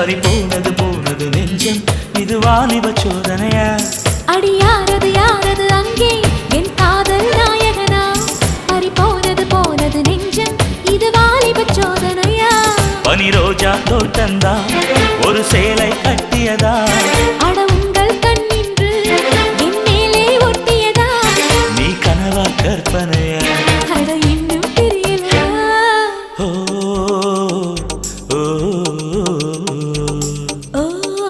பறி போனது போனது நெஞ்சம் இது வாலிப சோதனையா அடி யாரது யாரது அங்கே என் காதல் நாயகனா பறி போனது போனது நெஞ்சம் இது வாலிப சோதனையா பனி ரோஜா தோட்டந்தா ஒரு சேலை கட்டியதா